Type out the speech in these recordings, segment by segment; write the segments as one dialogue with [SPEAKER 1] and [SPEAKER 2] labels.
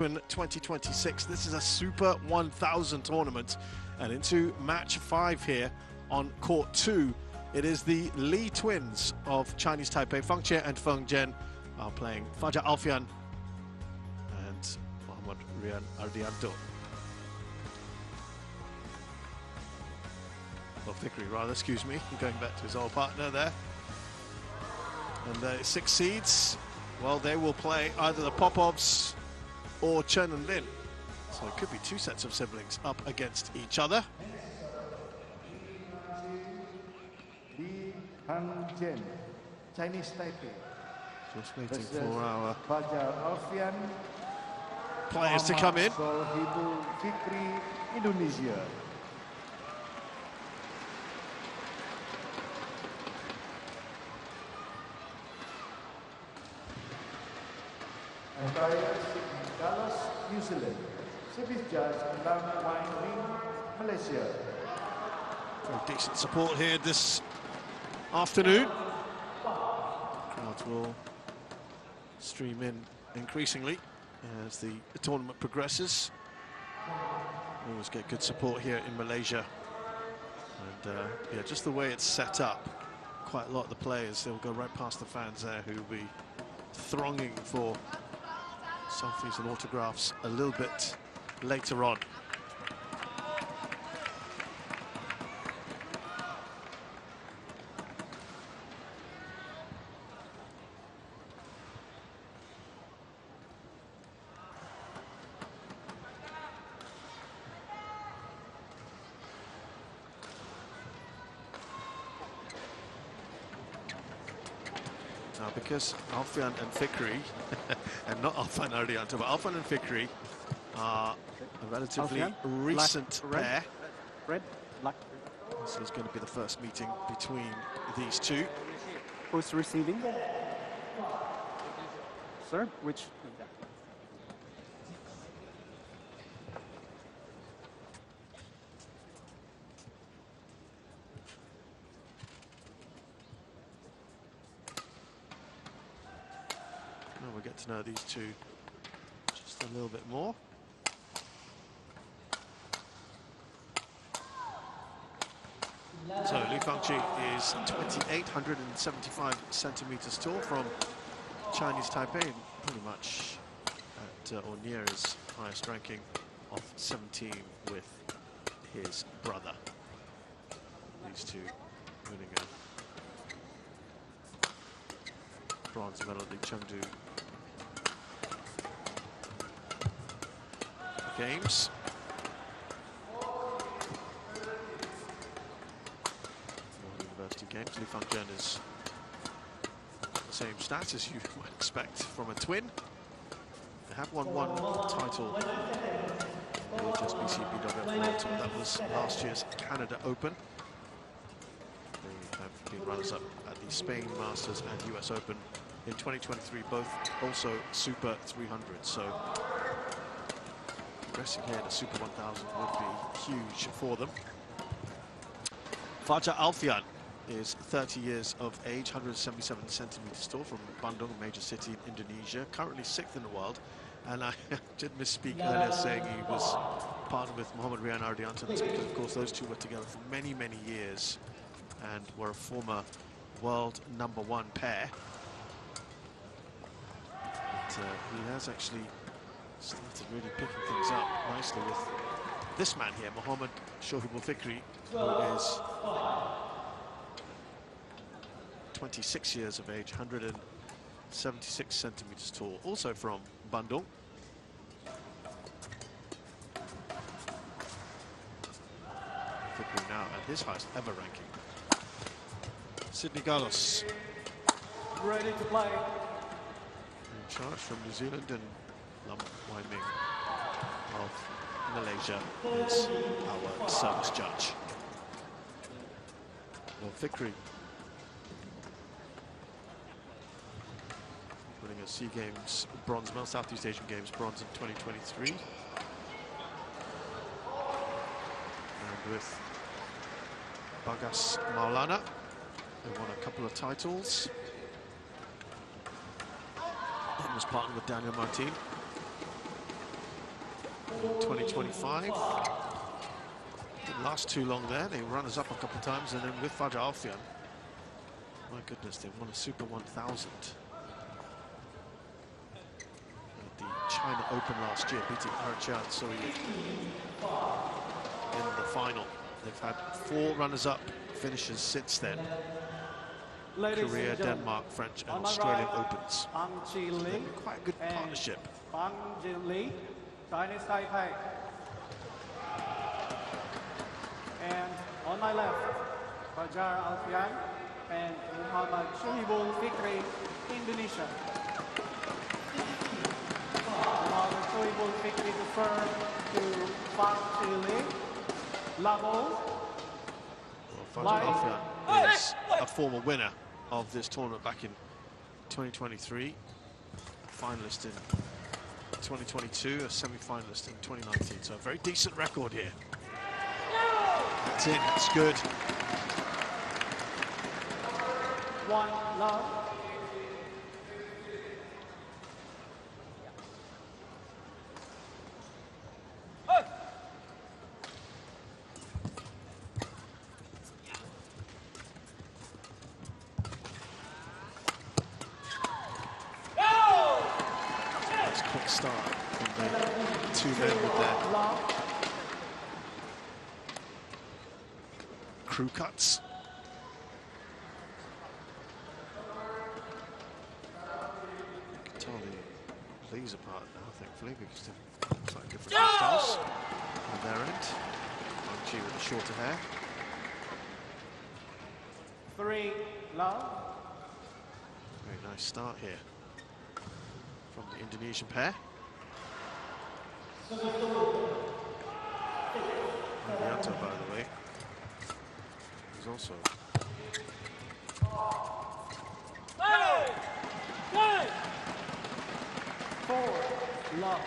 [SPEAKER 1] 2026. This is a Super 1000 tournament, and into match 5 here on court 2. It is the Lee twins of Chinese Taipei, Feng Jie and Feng Zhen, are playing Fajar Alfian and Muhammad Rian Ardianto. Well, Fikri, rather, excuse me, going back to his old partner there. And the 6 seeds, well, they will play either the Popovs or Chen and Lin. So it could be 2 sets of siblings up against each other.
[SPEAKER 2] Lee Hang-jen, Chinese Taipei.
[SPEAKER 1] Just waiting for our
[SPEAKER 2] Alfian
[SPEAKER 1] players to come in.
[SPEAKER 2] Fikri, Indonesia. Dallas, New Zealand. Service judge, Malaysia.
[SPEAKER 1] Very decent support here this afternoon. Crowds will stream in increasingly as the tournament progresses. We always get good support here in Malaysia. And yeah, just the way it's set up, quite a lot of the players, they'll go right past the fans there who will be thronging for selfies and autographs a little bit later on. Now, because Alfian and Fikri, and not Alfian and Ardianto, but Alfian and Fikri are a relatively recent pair.
[SPEAKER 3] Red, black.
[SPEAKER 1] This is going to be the first meeting between these two.
[SPEAKER 3] Who's receiving? Sir, which?
[SPEAKER 1] Now we'll get to know these two just a little bit more. So Li Fengqi is 2,875 centimeters tall, from Chinese Taipei, pretty much at or near his highest ranking of 17 with his brother. These two winning a bronze medal at the Chengdu Games. University Games. Li Fengzhen is the same stats as you might expect from a twin. They have won 1 title in the HSBC BWF World Tour. That was last year's Canada Open. They have been runners-up at the Spain Masters and US Open in 2023, both also Super 300. So progressing here to Super 1000 would be huge for them. Fajar Alfian is 30 years of age, 177 centimeters tall, from Bandung, a major city in Indonesia, currently 6th in the world. And I did misspeak earlier saying he was partnered with Muhammad Rian Ardianto, because of course those two were together for many, many years and were a former world #1 pair. But he has actually started really picking things up nicely with this man here, Muhammad Shohibul Fikri, who is 26 years of age, 176 centimeters tall, also from Bandung. Fikri now at his highest ever ranking. Sydney Gallos,
[SPEAKER 3] Ready to play.
[SPEAKER 1] in charge from New Zealand, and Lam Wai Ming of Malaysia is our service judge. Well, Fikri winning a SEA Games bronze medal, Southeast Asian Games bronze in 2023. And with Bagas Maulana, they won a couple of titles. One was partnered with Daniel Martin. 2025. Didn't last too long there. They were runners-up a couple of times, and then with Fajar Alfian, my goodness, they've won a Super 1000. At the China Open last year, beating Axiata Arena in the final. They've had 4 runners-up finishes since then. Korea, Denmark, French and Australian Opens. They've been quite a good partnership.
[SPEAKER 3] Chinese Taipei. And on my left, Fajar Alfian and Muhammad Shuhibul Fikri, Indonesia. Muhammad Shuhibul Fikri to serve to Fang Chile. Labo.
[SPEAKER 1] Fajar Alfian is a former winner of this tournament back in 2023, finalist in 2022, a semi-finalist in 2019. So a very decent record here. That's in, it's good.
[SPEAKER 3] 1 love.
[SPEAKER 1] Nice quick start from the 2 men with their crew cuts. You can tell the leagues apart now, thankfully, because they've slightly different styles on their end. G with the shorter hair.
[SPEAKER 3] 3 love.
[SPEAKER 1] Very nice start here from the Indonesian pair. Widianto, by the way, is also
[SPEAKER 3] Four love.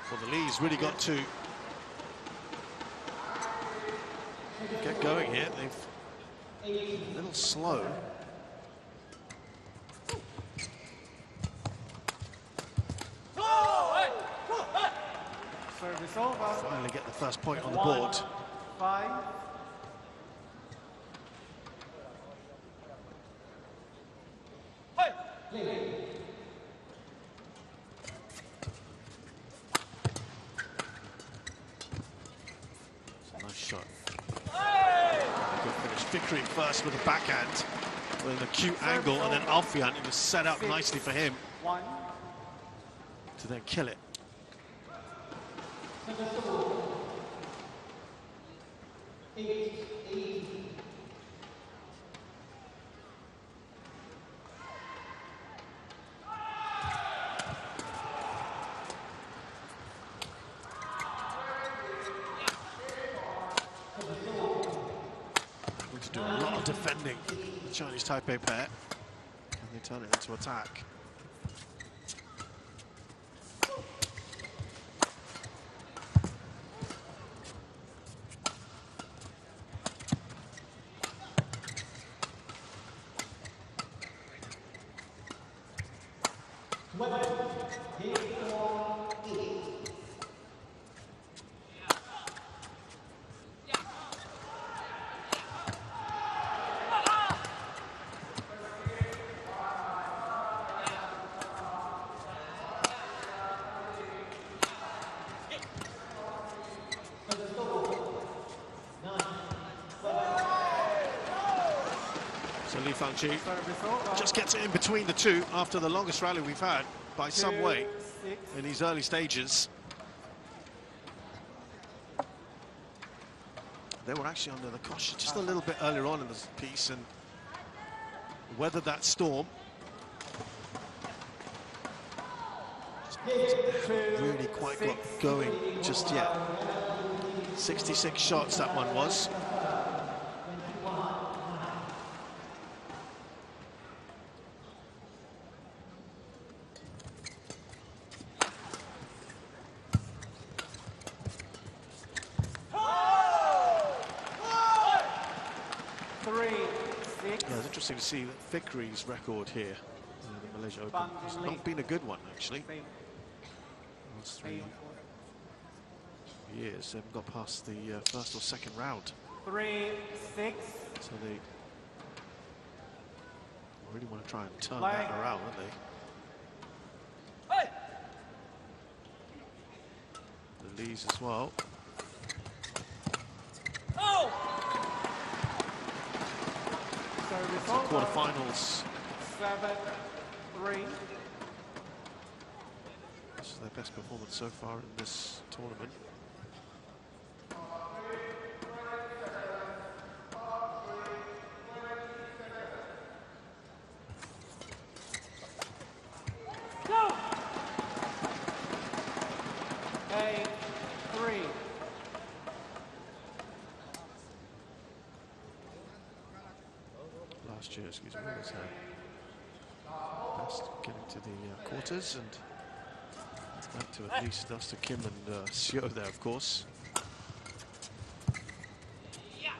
[SPEAKER 1] Well, the Lee's really got to get going here. They've a little slow.
[SPEAKER 3] Service over.
[SPEAKER 1] Finally get the first point on the board.
[SPEAKER 3] 5.
[SPEAKER 1] Nice shot. Good finish. Fikri first with a backhand with an acute angle, and then Alfian, it was set up nicely for him
[SPEAKER 3] 1.
[SPEAKER 1] to then kill it. Going to do a lot of defending, the Chinese Taipei pair, and they turn it into attack. So Li Fangqi just gets it in between the two after the longest rally we've had by some way in these early stages. They were actually under the cosh just a little bit earlier on in this piece and weathered that storm. Just hasn't really quite got going just yet. 66 shots that one was. Yeah, it's interesting to see that Fikri's record here in the Malaysia Open has not been a good one, actually. Last 3 years, they haven't got past the first or second round.
[SPEAKER 3] 3-6.
[SPEAKER 1] So they really want to try and turn that around, don't they? The Lees as well. So quarterfinals.
[SPEAKER 3] 7-3.
[SPEAKER 1] This is their best performance so far in this tournament.
[SPEAKER 3] Go! 8-3.
[SPEAKER 1] Last year, excuse me, was best getting to the quarters, and back to at least Dustin Kim and Seo there, of course.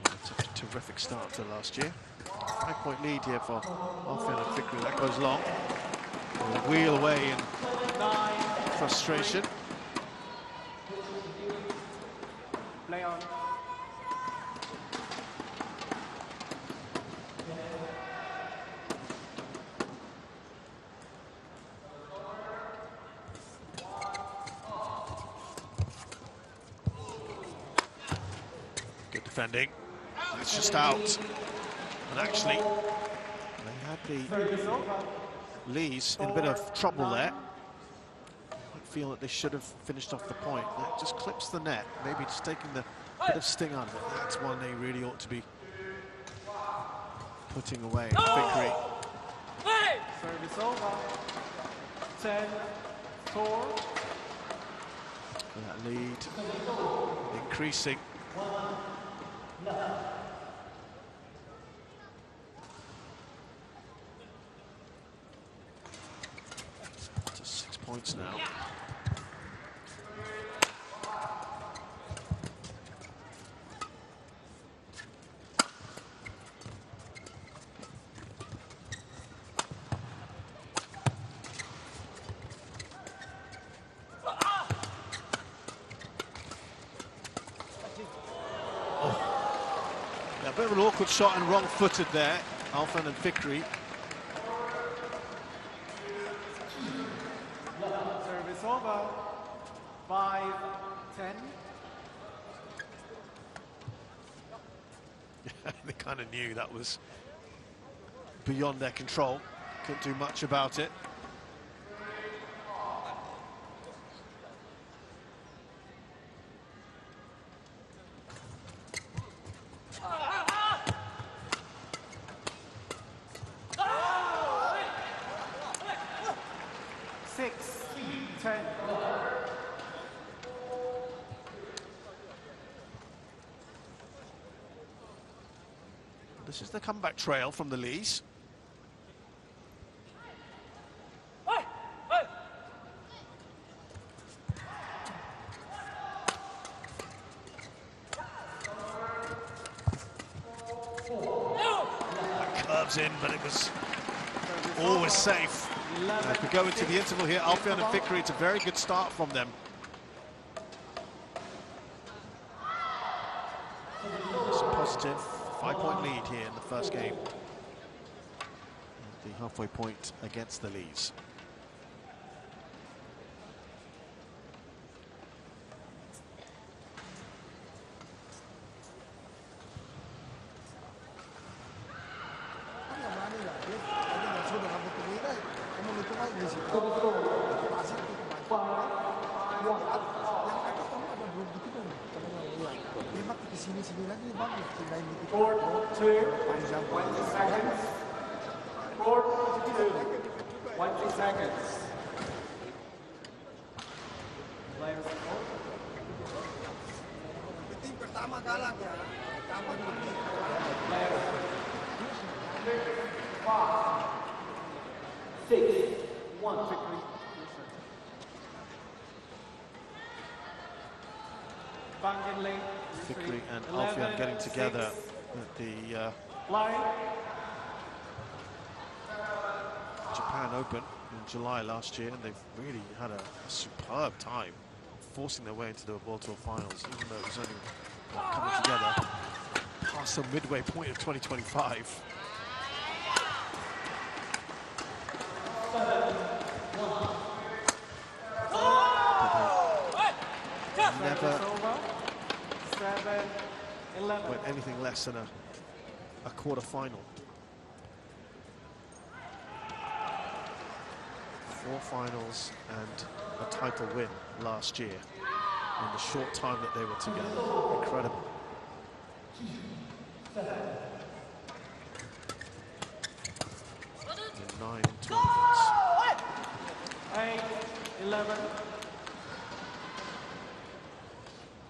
[SPEAKER 1] It's a terrific start to last year. 5-point lead here for Alfian and Fikri. That goes long. We'll wheel away in frustration.
[SPEAKER 3] Play on.
[SPEAKER 1] Good defending. It's just out. And actually, they had the Lees in a bit of trouble there. I feel that they should have finished off the point. That just clips the net, maybe just taking the bit of sting out of it. That's one they really ought to be putting away. Fikri.
[SPEAKER 3] Service over. 10-4.
[SPEAKER 1] That lead increasing. To 6 points now. A bit of an awkward shot and wrong-footed there, Alfian and Fikri.
[SPEAKER 3] Service over. 5-10.
[SPEAKER 1] They kind of knew that was beyond their control. Couldn't do much about it. This is the comeback trail from the Lees. That curves in, but it was always safe. As we go into the interval here, Alfian and Fikri, it's a very good start from them. It's a positive 5-point lead here in the first game. The halfway point against the Lees.
[SPEAKER 3] Court 2, 20 seconds. Court 2, 20 seconds. Players
[SPEAKER 1] Fikri and Alfian getting together at the Japan Open in July last year, and they've really had a superb time forcing their way into the World Tour Finals, even though it was only coming together past the midway point of 2025. Never went anything less than a quarter-final. 4 finals and a title win last year in the short time that they were together. Incredible. In 9 tournaments.
[SPEAKER 3] 8, 11.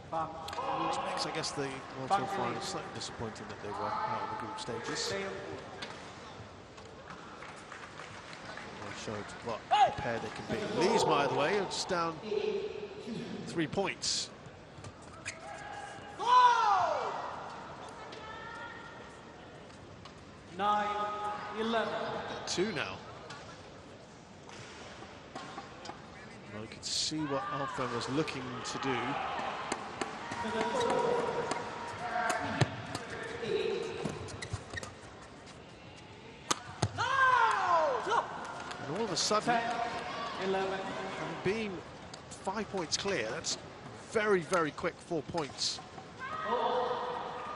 [SPEAKER 1] Which makes, I guess, the World Tour Finals slightly disappointing that they were out of the group stages. They showed what pair they can be. Lee's, by the way, are just down 3 points.
[SPEAKER 3] 9, 11.
[SPEAKER 1] 2 now. Well, you can see what Alfian was looking to do. And all of a sudden,
[SPEAKER 3] 10, 11.
[SPEAKER 1] being 5 points clear, that's very, very quick 4 points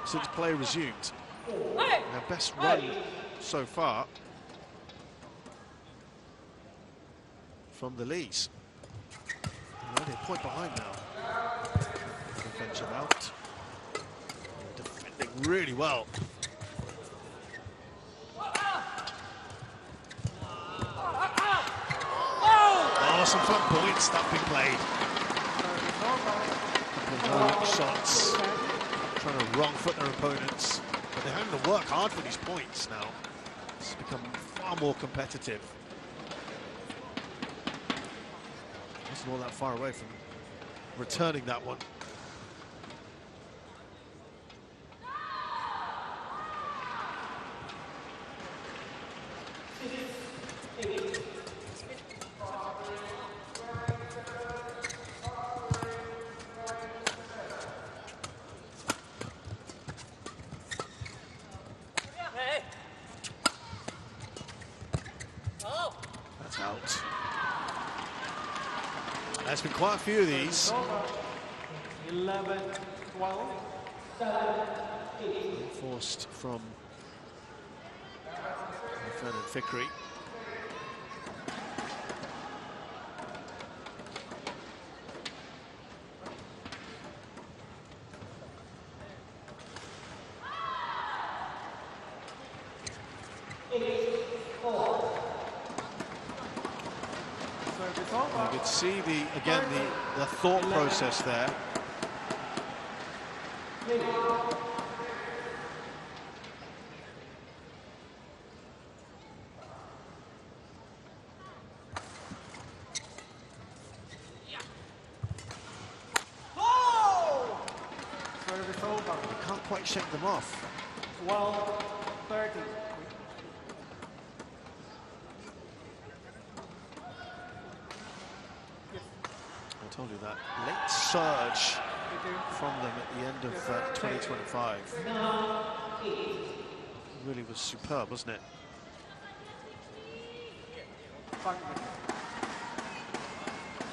[SPEAKER 1] since play resumed. Their best run so far from the Lees. Only a point behind now. They venture out. They're defending really well. Oh, some fun points that been played. Couple of shots, trying to wrong foot their opponents. But they're having to work hard for these points now. It's become far more competitive. Wasn't all that far away from returning that one. That's out. There's been quite a few of these.
[SPEAKER 3] 11, 12.
[SPEAKER 1] Forced from Alfian and Fikri. You could see the thought process there.
[SPEAKER 3] Service over.
[SPEAKER 1] You can't quite shake them off.
[SPEAKER 3] 12, 30.
[SPEAKER 1] I told you that. Late surge from them at the end of 2025. Really was superb, wasn't it?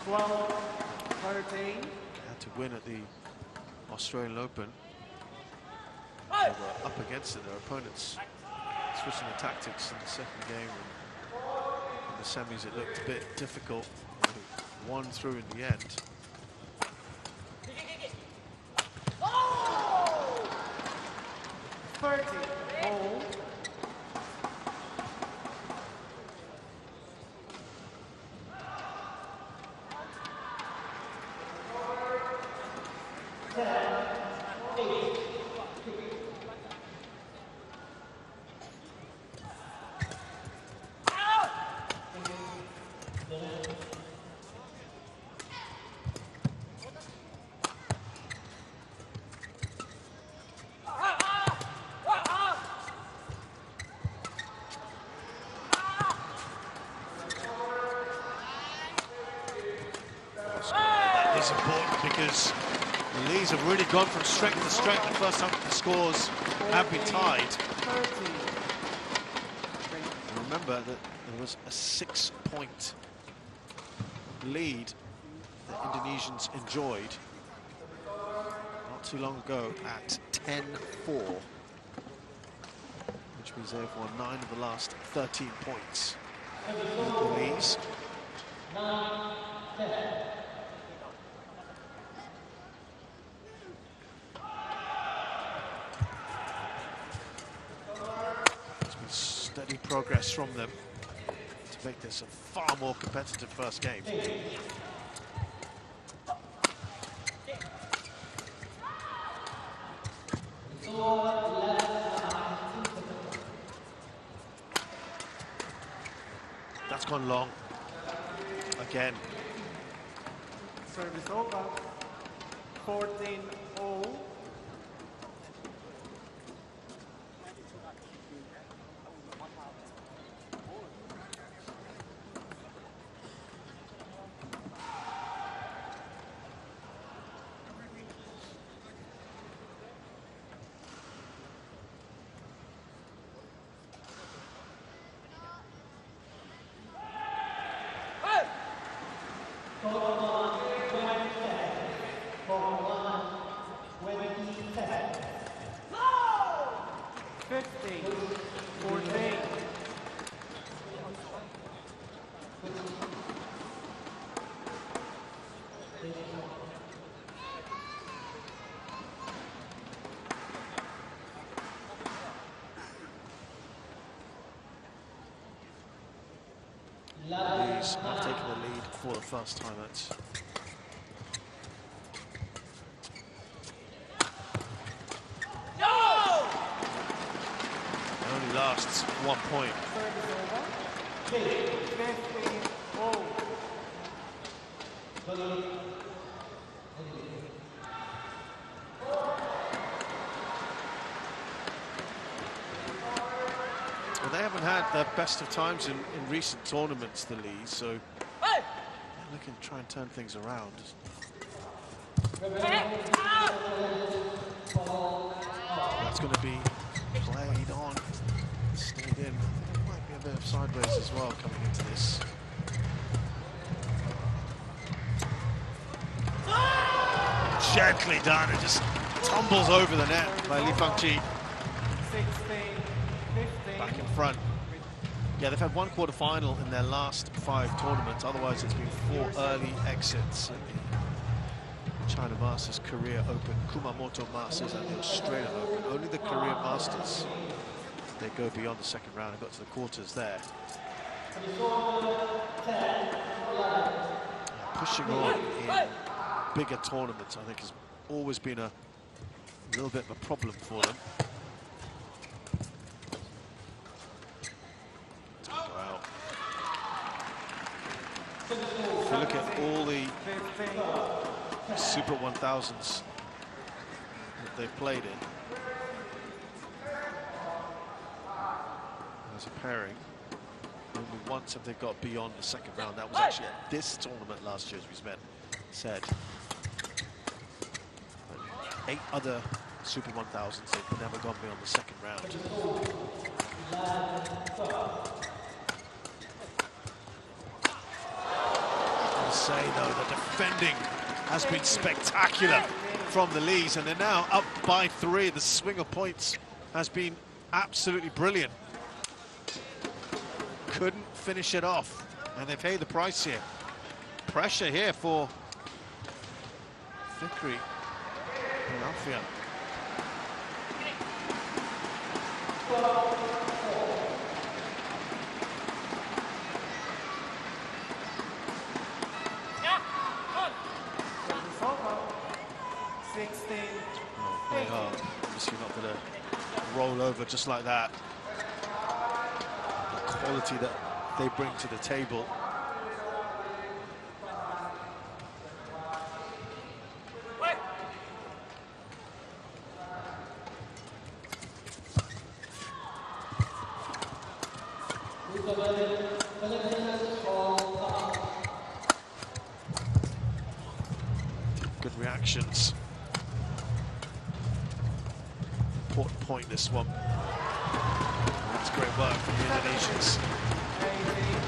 [SPEAKER 3] 12, 13.
[SPEAKER 1] Had to win at the Australian Open. They were up against it, their opponents switching the tactics in the second game, and in the semis it looked a bit difficult. They won through in the end.
[SPEAKER 3] Oh! 30, hold.
[SPEAKER 1] Ladies have really gone from strength to strength. The first time the scores have been tied.
[SPEAKER 3] 30.
[SPEAKER 1] And remember that there was a 6-point lead that Indonesians enjoyed not too long ago at 10-4, which means they've won 9 of the last 13 points. The leads. There's been steady progress from them to make this a far more competitive first game. That's gone long. Again.
[SPEAKER 3] Service over. 14-0.
[SPEAKER 1] These have taken the lead for the first time. That's it only lasts 1 point. Well, they haven't had their best of times in recent tournaments, the Lees, so they're looking to try and turn things around. That's going to be played on, stayed in. There might be a bit of sideways as well coming into this. Gently done, it just tumbles over the net by Li Fangqi.
[SPEAKER 3] 16-15.
[SPEAKER 1] Back in front. Yeah, they've had one quarter-final in their last 5 tournaments. Otherwise, it's been 4 early exits in the China Masters, Korea Open, Kumamoto Masters, and the Australian Open. Only the Korea Masters, they go beyond the second round and got to the quarters there. Pushing on in bigger tournaments, I think, has always been a little bit of a problem for them. If you look at all the Super 1000s that they've played in as a pairing, only once have they got beyond the second round. That was actually at this tournament last year, as we said. But 8 other Super 1000s, they've never gone beyond the second round. Say though, the defending has been spectacular from the Lees, and they're now up by 3. The swing of points has been absolutely brilliant. Couldn't finish it off, and they paid the price here. Pressure here for Fikri and Alfian. They are obviously not going to roll over just like that. The quality that they bring to the table. Good reactions important point, this one. That's great work from the Indonesians.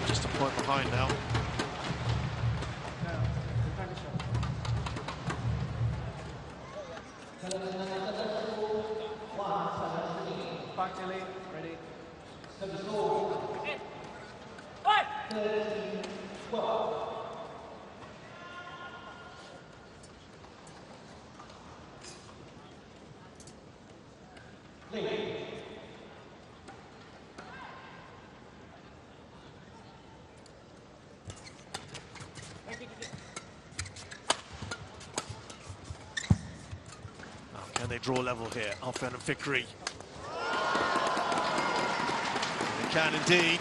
[SPEAKER 1] Just a point behind now.
[SPEAKER 3] Ready.
[SPEAKER 1] Can they draw level here? Alfian and Fikri. They can indeed.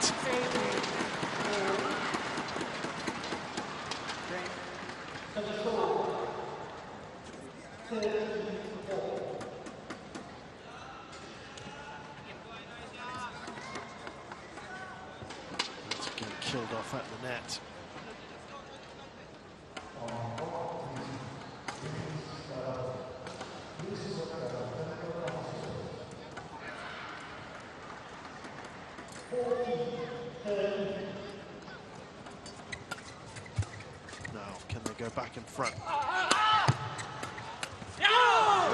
[SPEAKER 1] That's getting killed off at the net. Now, can they go back in front?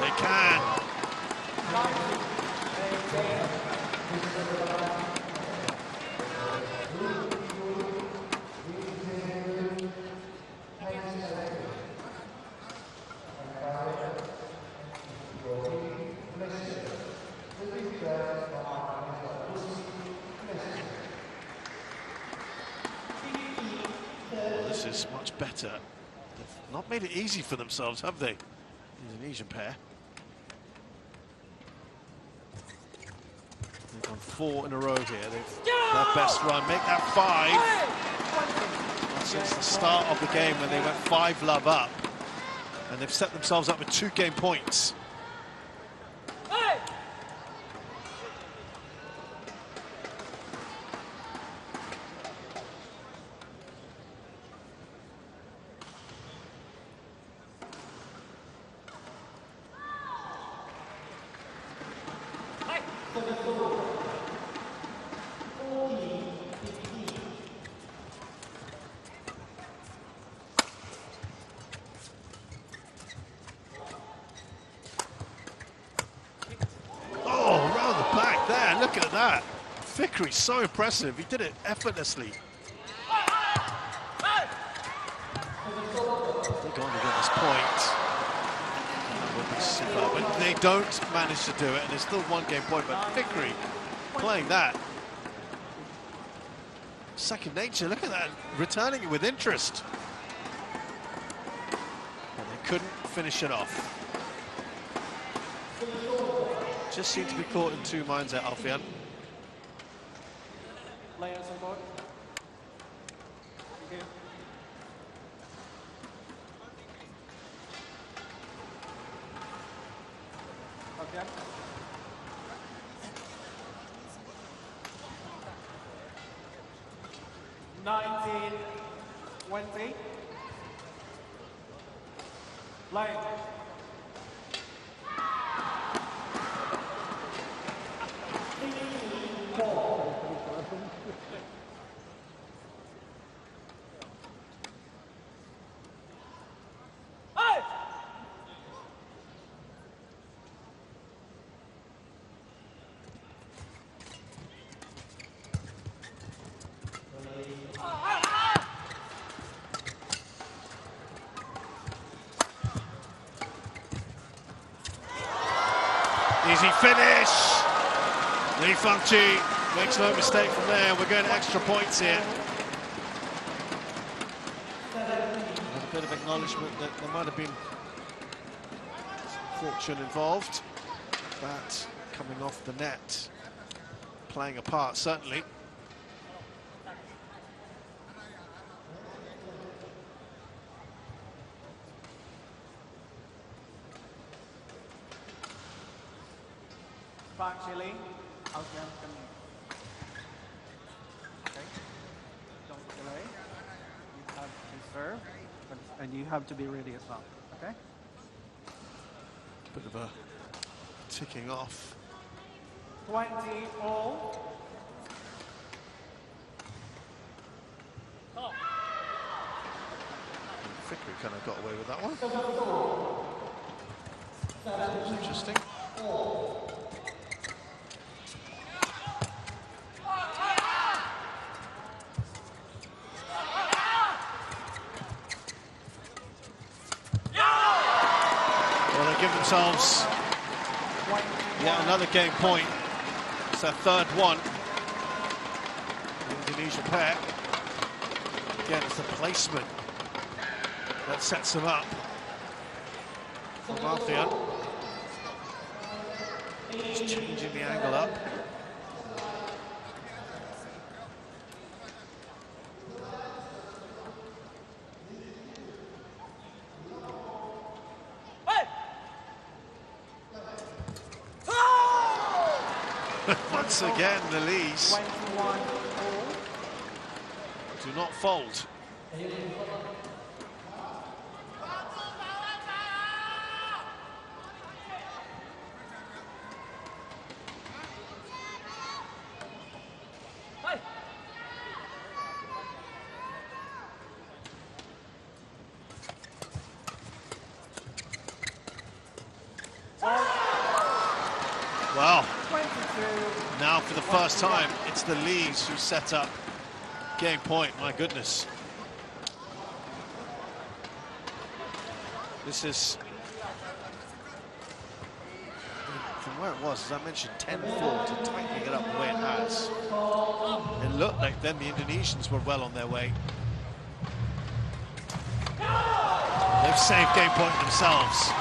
[SPEAKER 1] They can. This is much better. They've not made it easy for themselves, have they? The Indonesian pair. They've gone 4 in a row here. They've their best run. Make that 5. Since the start of the game when they went 5-love up. And they've set themselves up with 2 game points. Look at that. Fikri, so impressive. He did it effortlessly. They're going to get this point. That would be superb. But they don't manage to do it, and it's still 1 game point. But Fikri playing that. Second nature, look at that. Returning it with interest. And they couldn't finish it off. Just seemed to be caught in 2 minds at Alfian.
[SPEAKER 3] Layers on board. Thank you. Okay. $19, 20. Line.
[SPEAKER 1] Easy finish. Lee Fengchi makes no mistake from there. We're going to extra points here. A bit of acknowledgement that there might have been fortune involved. That coming off the net, playing a part, certainly.
[SPEAKER 3] Back Chile. Alfian, come in. Okay. Don't delay. You have to serve, and you have to be ready as well. Okay.
[SPEAKER 1] Bit of a ticking off
[SPEAKER 3] 20 all.
[SPEAKER 1] Fikri kind of got away with that one. That was interesting. Well, they give themselves yet another game point. It's their third one. The Indonesian pair. Again, it's the placement that sets them up. From Alfian. Just changing the angle up. Once again, the Lees do not fold. Well, now for the first time, it's the Lees who set up game point. My goodness. This is, from where it was, as I mentioned, 10-4 to tightening it up the way it has. It looked like then the Indonesians were well on their way. They've saved game point themselves.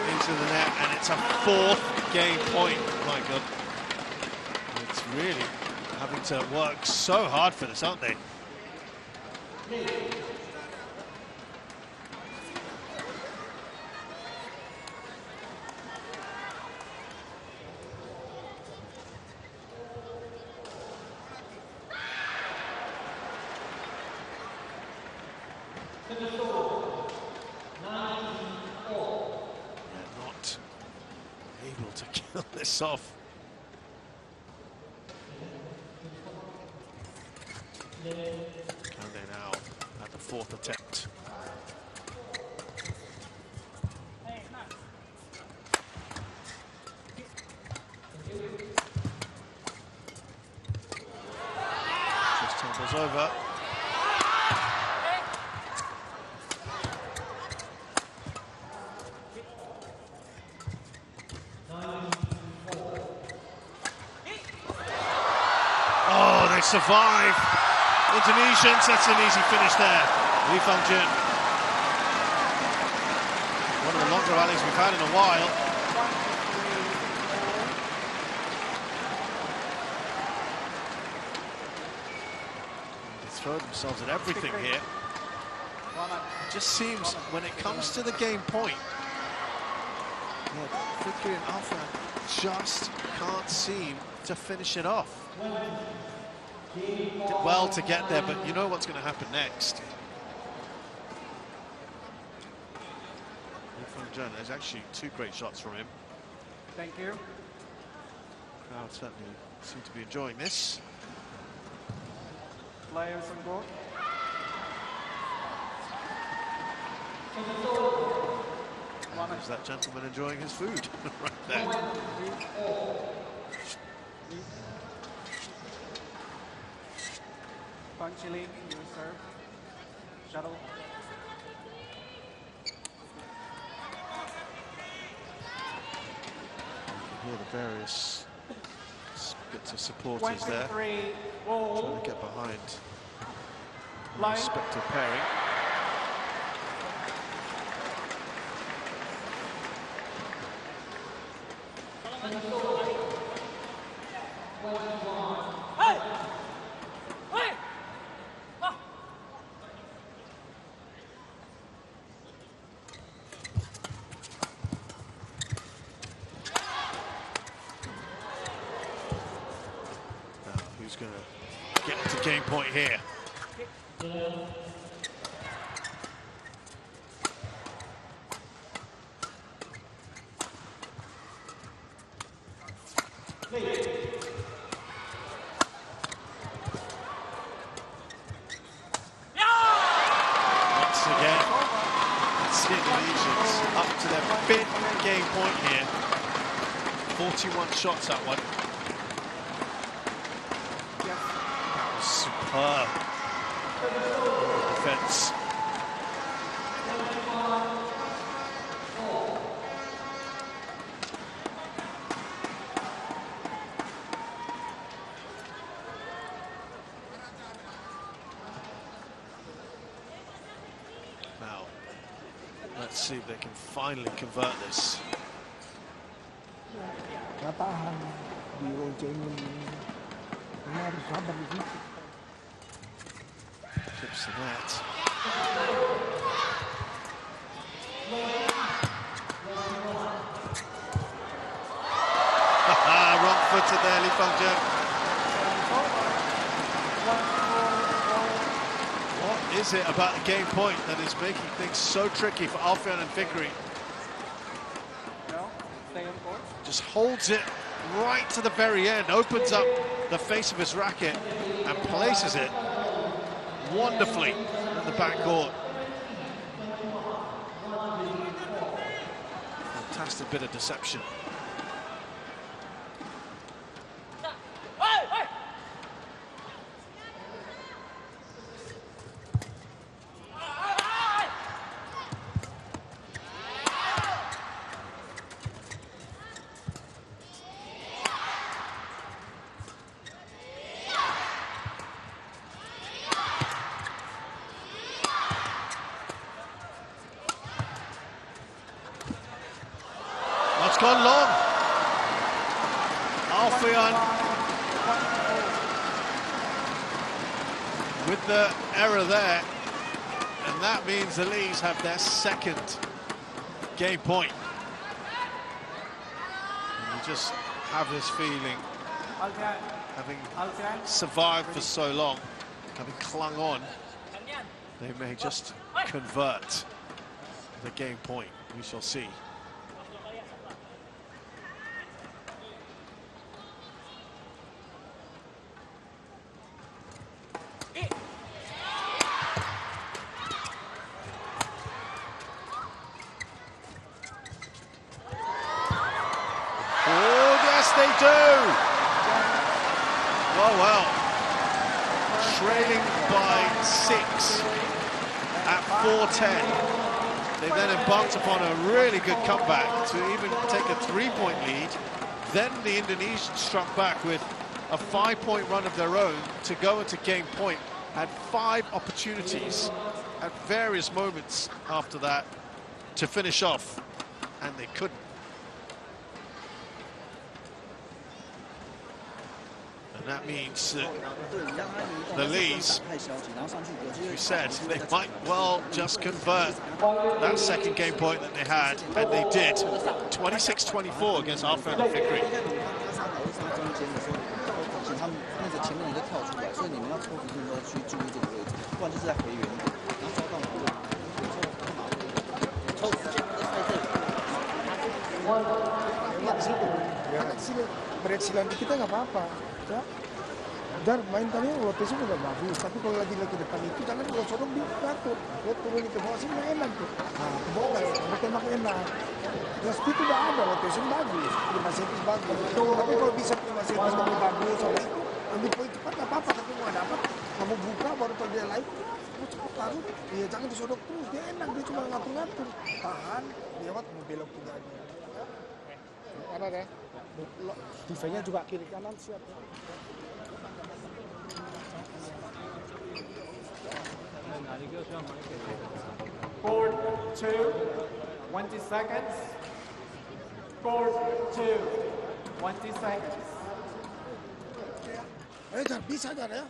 [SPEAKER 1] Into the net, and it's a fourth game point. My God, it's really having to work so hard for this, aren't they? To kill this off. Can they now at the fourth attempt? Just tumbles over. Survive. Indonesians, that's an easy finish there. Lee Fung-jun. One of the longer rallies we've had in a while. They throw themselves at everything here. It just seems when it comes to the game point, Fikri and Alfian just can't seem to finish it off. Did well to get there, but you know what's going to happen next. There's actually two great shots from him.
[SPEAKER 3] Thank you.
[SPEAKER 1] Crowd certainly seem to be enjoying this.
[SPEAKER 3] Players on board.
[SPEAKER 1] And there's that gentleman enjoying his food right there.
[SPEAKER 3] Punch Chile, you serve. Shuttle.
[SPEAKER 1] hear the various bits of supporters there
[SPEAKER 3] 23
[SPEAKER 1] trying
[SPEAKER 3] wall.
[SPEAKER 1] to get behind the
[SPEAKER 3] Line.
[SPEAKER 1] respective pairing. Who's going to get to game point here? Once again, it's the Indonesians up to their 5th game point here. 41 shots, that one. That was superb defense. Now, let's see if they can finally convert this.
[SPEAKER 4] Tahan diloncengin, ini harus sabar di situ.
[SPEAKER 1] Tips the net. Wrong footed there, Lee Fang-Jung. What is it about the game point that is making things so tricky for Alfian and Fikri?
[SPEAKER 3] No, stay on court.
[SPEAKER 1] Just holds it right to the very end, opens up the face of his racket and places it wonderfully in the backcourt. Fantastic bit of deception. It's gone long. Alfian with the error there, and that means the Lees have their 2nd game point. And you just have this feeling,
[SPEAKER 3] Alfian.
[SPEAKER 1] having
[SPEAKER 3] Alfian.
[SPEAKER 1] survived for so long, having clung on, they may just convert the game point. We shall see. They do! Well, trailing by 6 at 4:10. They then embarked upon a really good comeback to even take a 3-point lead. Then the Indonesians struck back with a 5-point run of their own to go into game point. Had 5 opportunities at various moments after that to finish off, and they couldn't. And that means that the Lees, as we said, they might well just convert that 2nd game point that they had, and they did. 26-24 against Alfian and Fikri.
[SPEAKER 4] Berat silang kita nggak apa-apa, ya. Dan main tadi rotasi udah bagus, tapi kalau lagi depan itu jangan kalau sodok di jatuh, dia turun itu bawah sini enak tuh. Nah, bola tembak enak. Ya speed udah ada, rotasi bagus, 5 cm bagus. Tapi kalau bisa 5 cm lebih bagus, soalnya itu lebih poin cepat nggak apa-apa, tapi nggak dapat, kamu buka baru kalau dia lain, kamu cepat taruh. Iya jangan disodok terus, dia enak, dia cuma ngatur-ngatur, tahan, lewat mau belok juga aja. Kanan ya. Defense-nya juga kiri kanan siap.
[SPEAKER 3] Court 2, 20 seconds. Court 2, 20 seconds.
[SPEAKER 4] Jar, bisa Jar ya.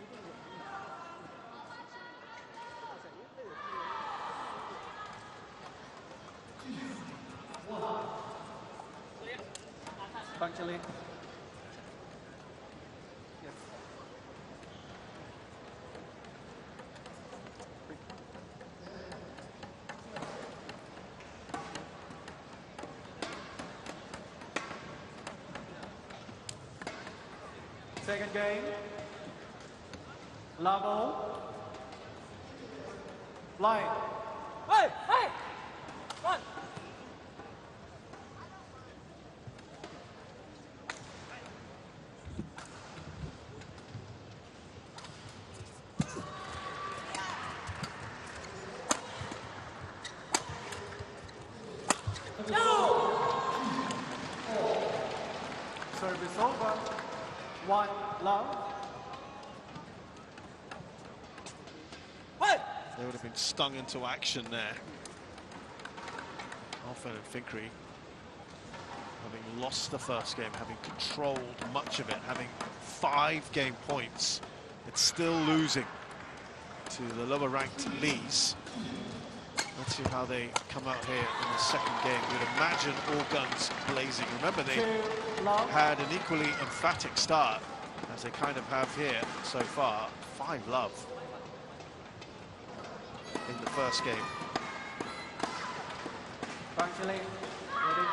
[SPEAKER 3] Punctually. Yes. Second game. Level. Line.
[SPEAKER 5] Hey! Hey! One!
[SPEAKER 3] Service over. 1 love.
[SPEAKER 5] Hey!
[SPEAKER 1] They would have been stung into action there. Alfian and Fikri, having lost the first game, having controlled much of it, having 5 game points, it's still losing to the lower-ranked Lees. Let's see how they come out here in the second game. You'd imagine all guns blazing. Remember, they had an equally emphatic start, as they kind of have here so far. 5 love in the first game.
[SPEAKER 3] Punctually. Ready.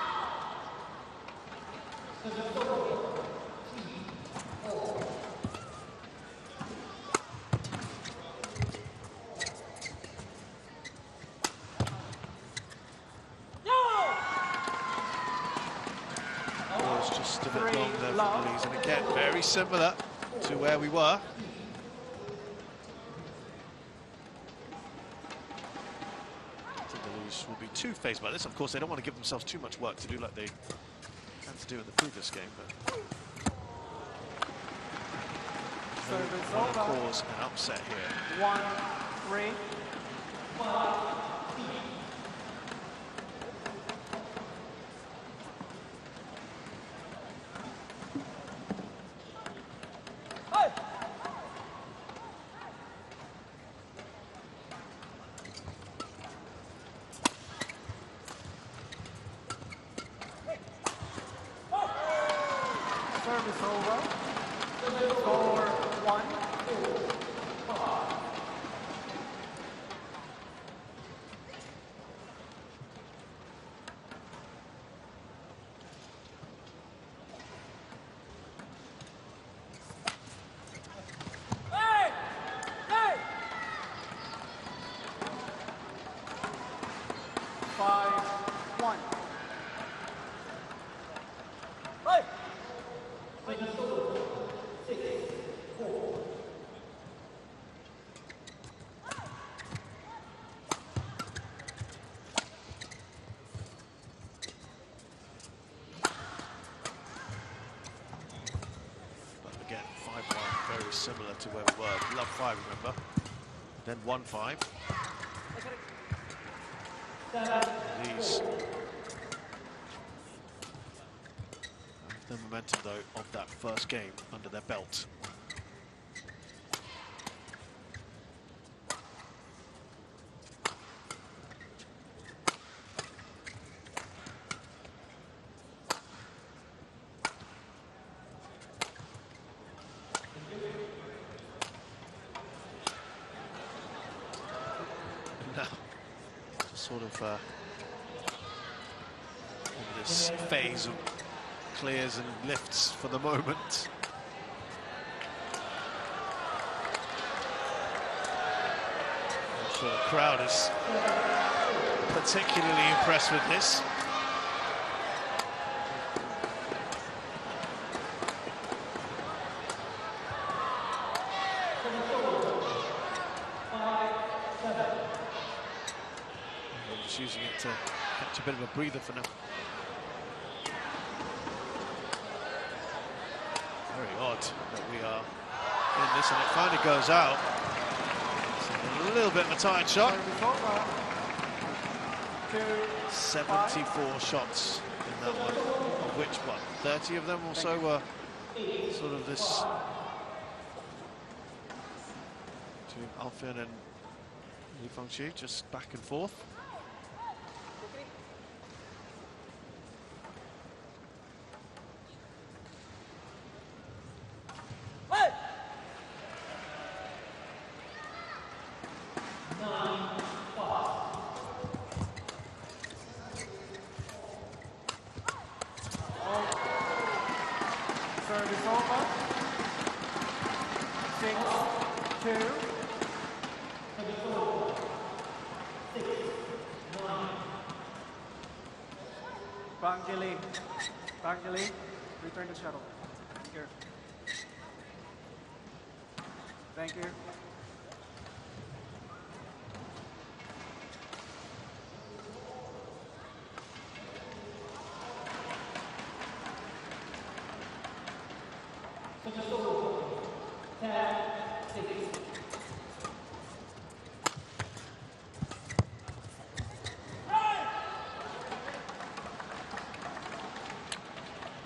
[SPEAKER 1] Was just a bit long there for the Lees, and again, very similar to where we were. Will be two-phased by this. Of course, they don't want to give themselves too much work to do like they had to do in the previous game, but
[SPEAKER 3] Service over.
[SPEAKER 1] Cause an upset here.
[SPEAKER 3] 1, 3.
[SPEAKER 5] Hey!
[SPEAKER 3] Service over. Score 1.
[SPEAKER 5] Hey! Hey!
[SPEAKER 3] 5, 1.
[SPEAKER 5] Hey!
[SPEAKER 1] But again, 5-1, very similar to where we were. Love 5, remember? Then 1-5. These have the momentum, though, of that first game under their belt. Now, just sort of in this phase of clears and lifts for the moment. I'm sure the crowd is particularly impressed with this. Just using it to catch a bit of a breather for now. Very odd that we are in this, and it finally goes out. It's a little bit of a tight shot. 74 shots in that one, of which, what, 30 of them or so were sort of this between Alfian and Li Fengqi, just back and forth.
[SPEAKER 3] Service over. 6-2. Bangeli, return the shuttle. Here. Thank you.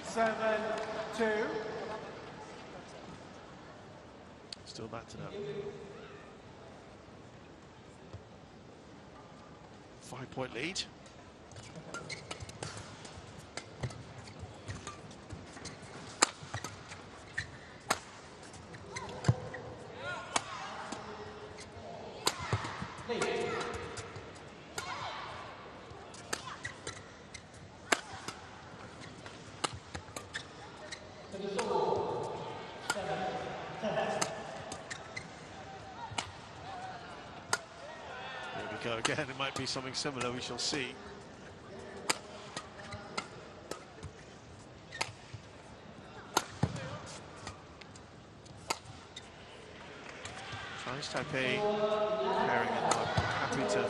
[SPEAKER 3] Seven, 2.
[SPEAKER 1] Still back to that 5-point lead. Go again, it might be something similar, we shall see. Chinese Taipei carrying it, though. Happy to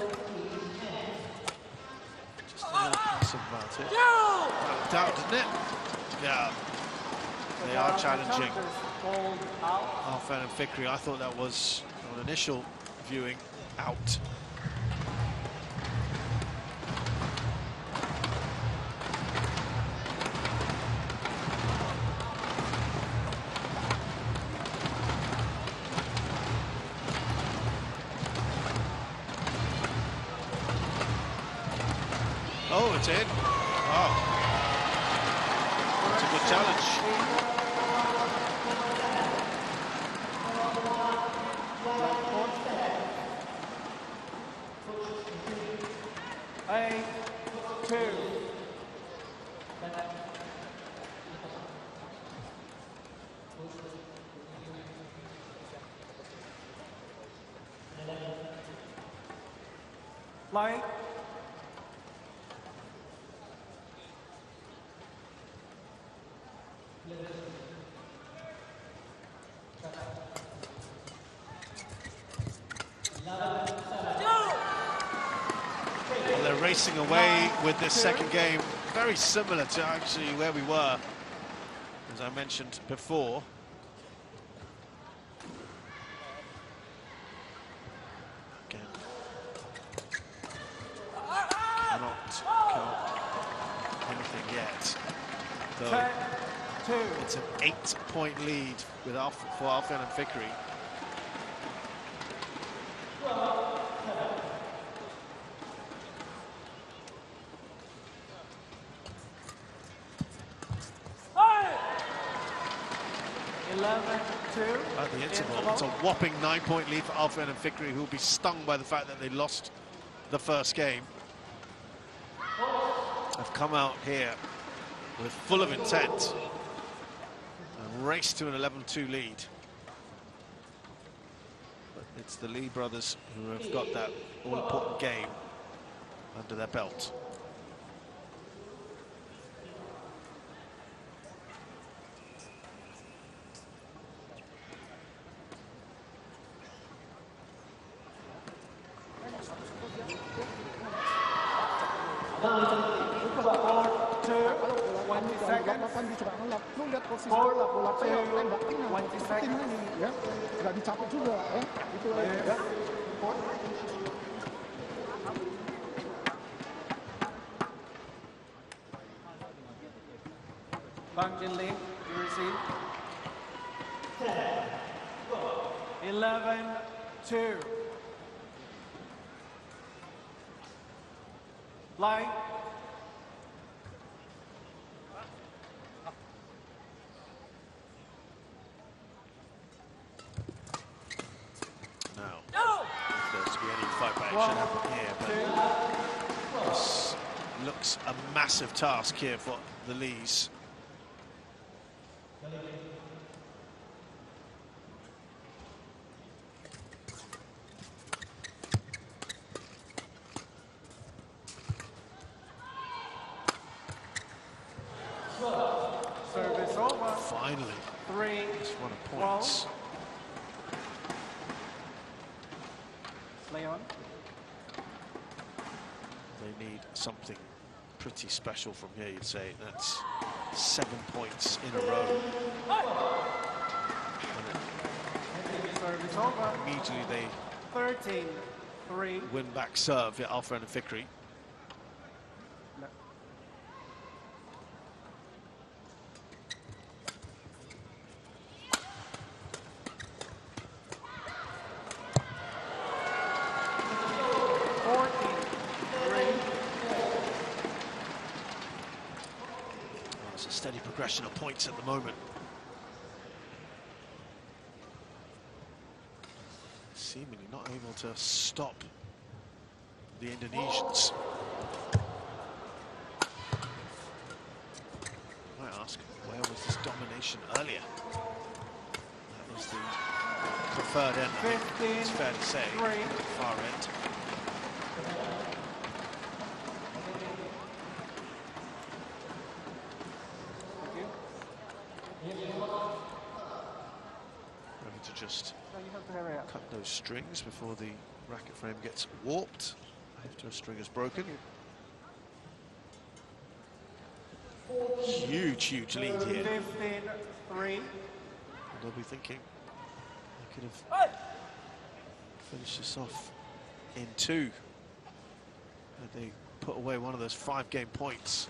[SPEAKER 1] just a little passive about it. No doubt, doesn't it? Yeah. They are challenging Alfian and Fikri. I thought that was, on initial viewing, out. Oh, it's in. Wow. It's a good challenge.
[SPEAKER 3] Hey, 2. Play.
[SPEAKER 1] Well, they're racing away with this second game, very similar to actually where we were, as I mentioned before. Again, cannot count anything yet. Though it's an 8-point lead with for Alfian and Fikri. At the interval, it's a whopping 9-point lead for Alfian and Fikri, who will be stung by the fact that they lost the first game. Have come out here with full of intent and race to an 11-2 lead. But it's the Lee brothers who have got that all-important game under their belt.
[SPEAKER 4] Kalau bola
[SPEAKER 3] 20
[SPEAKER 4] kamu
[SPEAKER 3] seconds.
[SPEAKER 4] 8 dia suka ngelap. Lu lihat posisi bola, bola tengah, tembak tengah.
[SPEAKER 3] 20
[SPEAKER 4] Cepetin
[SPEAKER 3] seconds.
[SPEAKER 4] lagi, ya. Sudah dicapek juga, ya. Itu ya.
[SPEAKER 3] Bang Jin Lim, you receive. 11-2. Line.
[SPEAKER 1] Now, if there's to be any fight back action happening here, but this looks a massive task here for the Lees.
[SPEAKER 3] Service over.
[SPEAKER 1] Finally,
[SPEAKER 3] 3.
[SPEAKER 1] it's 1 of points.
[SPEAKER 3] Leon.
[SPEAKER 1] They need something pretty special from here, you'd say. That's 7 points in a row.
[SPEAKER 3] Service over.
[SPEAKER 1] Immediately they
[SPEAKER 3] 13-3.
[SPEAKER 1] win back serve, yeah, Alfian and Fikri.
[SPEAKER 3] No.
[SPEAKER 1] It's a steady progression of points at the moment. Seemingly not able to stop the Indonesians. I might ask, where was this domination earlier? That was the preferred end, I think it's fair to say, far end. Ready to just cut those strings before the racket frame gets warped after a string is broken. Huge lead here.
[SPEAKER 3] 15-3.
[SPEAKER 1] They'll be thinking they could have finished this off in 2. But they put away one of those 5-game points.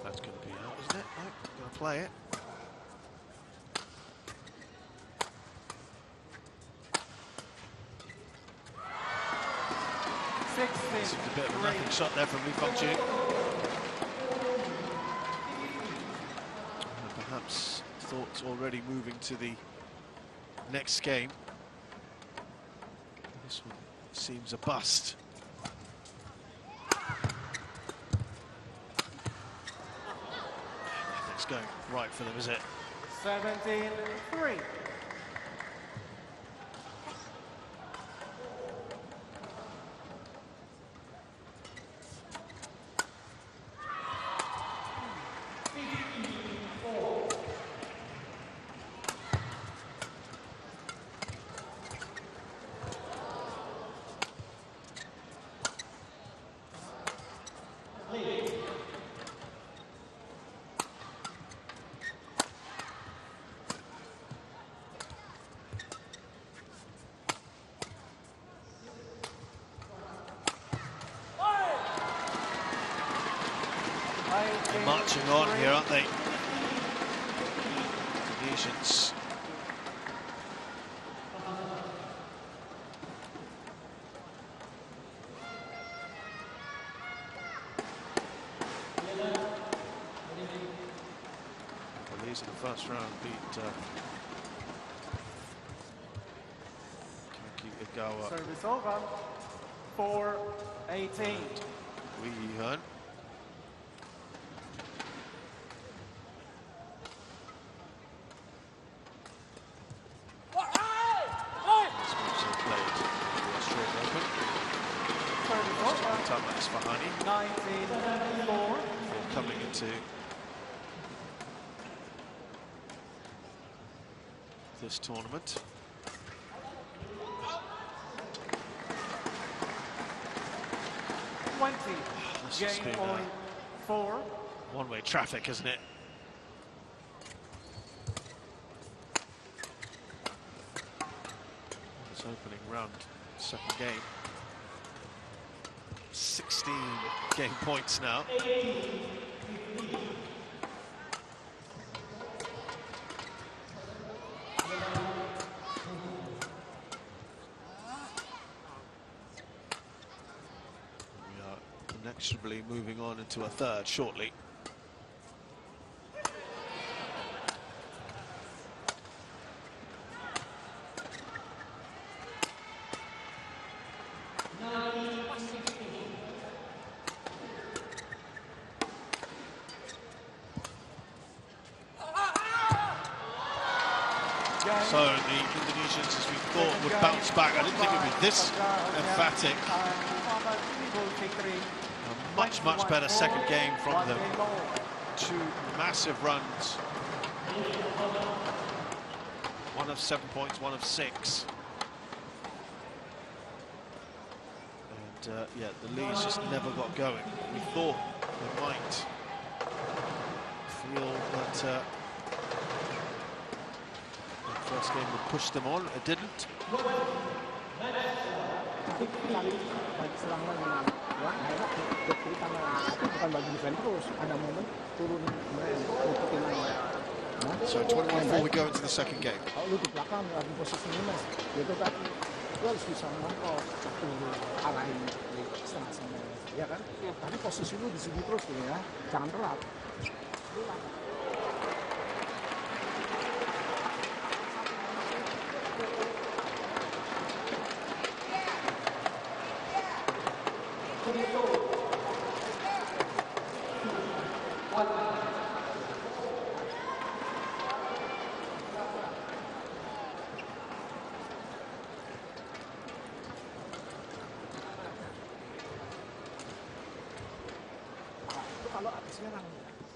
[SPEAKER 1] That's going to be out, isn't it? No, going to play it. Seems a bit of a nothing shot there from Lee Fong-Jin. Perhaps thoughts already moving to the next game. This one seems a bust. Nothing's going right for them, is it?
[SPEAKER 3] 17-3.
[SPEAKER 1] They're marching on here, aren't they? Indonesians. Well, these in the first round beat Kaki Igawa.
[SPEAKER 3] Service over. 4-18.
[SPEAKER 1] Wee Hun.
[SPEAKER 3] Service over.
[SPEAKER 1] time like Isfahani
[SPEAKER 3] 19-4.
[SPEAKER 1] coming into this tournament. That's just
[SPEAKER 3] Game
[SPEAKER 1] been
[SPEAKER 3] point 4.
[SPEAKER 1] one-way traffic, isn't it? This opening round, second game. 16 game points now. Inexorably moving on into a third shortly. So the Indonesians, as we thought, would bounce back. I didn't think it would be this emphatic. A much, much better second game from them. 2 massive runs. 1 of 7 points, 1 of 6. And yeah, the Lees just never got going. We thought they might feel that the first game would push them on. It didn't. So 21-4, we go into the second game.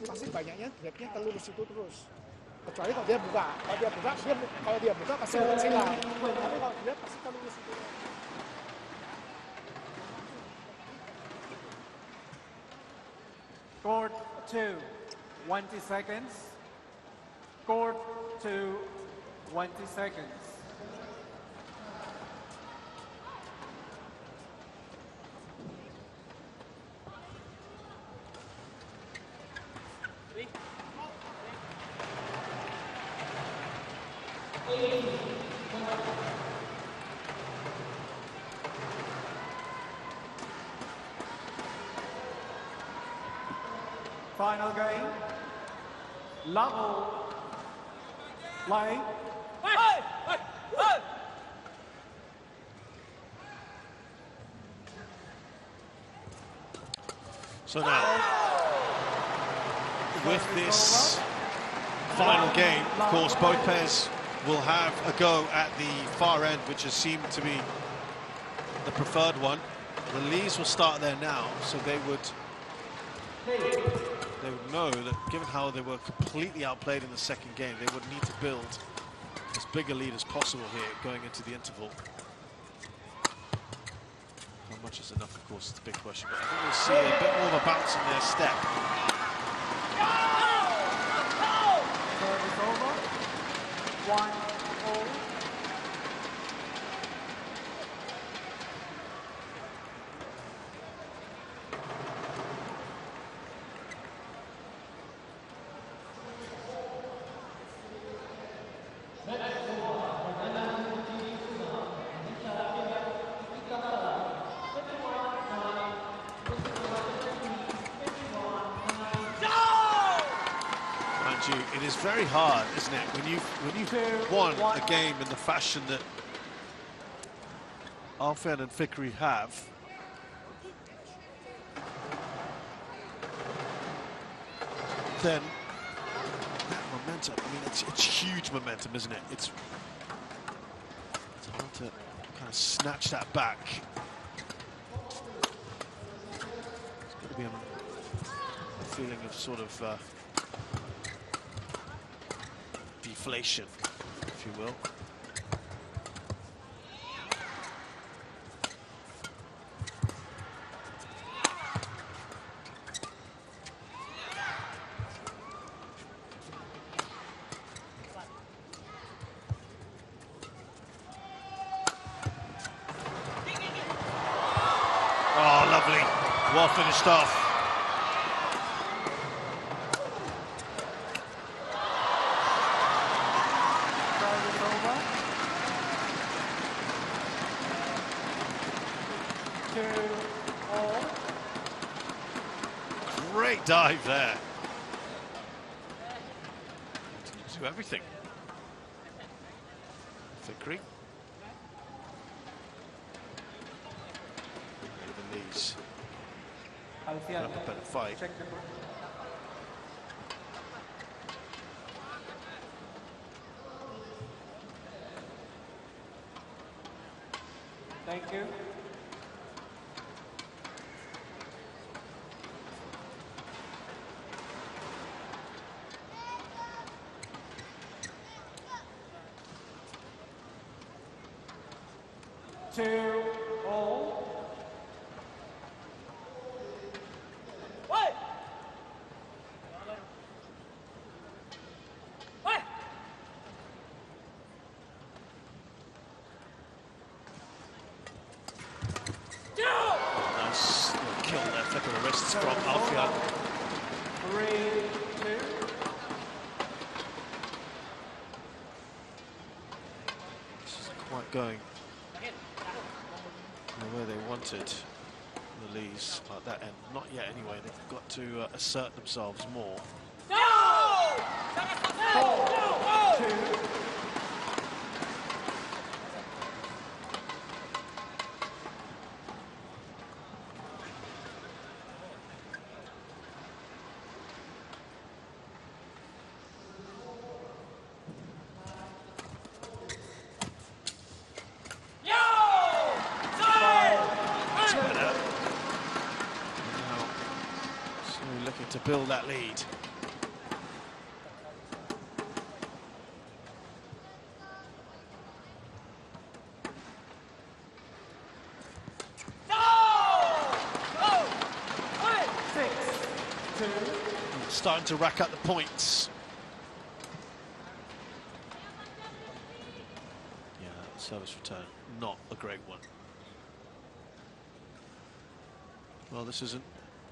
[SPEAKER 4] Pasti banyaknya grabnya telur situ terus. Kecuali kalau dia buka, kalau dia buka pasti silang. Tapi kalau grab pasti telur situ.
[SPEAKER 3] Court 2, 20 seconds. Court 2, 20 seconds. Final game. Level. Play.
[SPEAKER 5] Hey! Hey! Hey!
[SPEAKER 1] So now, with this final game, of course, both pairs will have a go at the far end, which has seemed to be preferred one. The Lees will start there now, so they would know that given how they were completely outplayed in the second game, they would need to build as big a lead as possible here going into the interval. How much is enough, of course, is the big question, but I think we'll see a bit more of a bounce in their step.
[SPEAKER 3] Service over. 1-0.
[SPEAKER 1] It is very hard, isn't it, when you've won a game in the fashion that Alfian and Fikri have. Then that momentum, I mean, it's huge momentum, isn't it? It's hard to kind of snatch that back. be a feeling of sort of deflation, if you will. Oh, lovely. Well finished off. Great dive there. Do everything. Fikri. These
[SPEAKER 3] Alfian,
[SPEAKER 1] up a better fight.
[SPEAKER 3] check the book. Thank you. Two, all.
[SPEAKER 1] Nice little kill there, flick of the wrists from Alfian.
[SPEAKER 3] 3-2.
[SPEAKER 1] This isn't quite going the way they wanted. The Lees at that end, not yet anyway. They've got to assert themselves more. To build that lead. Starting to rack up the points. Yeah, service return, not a great one. Well, this isn't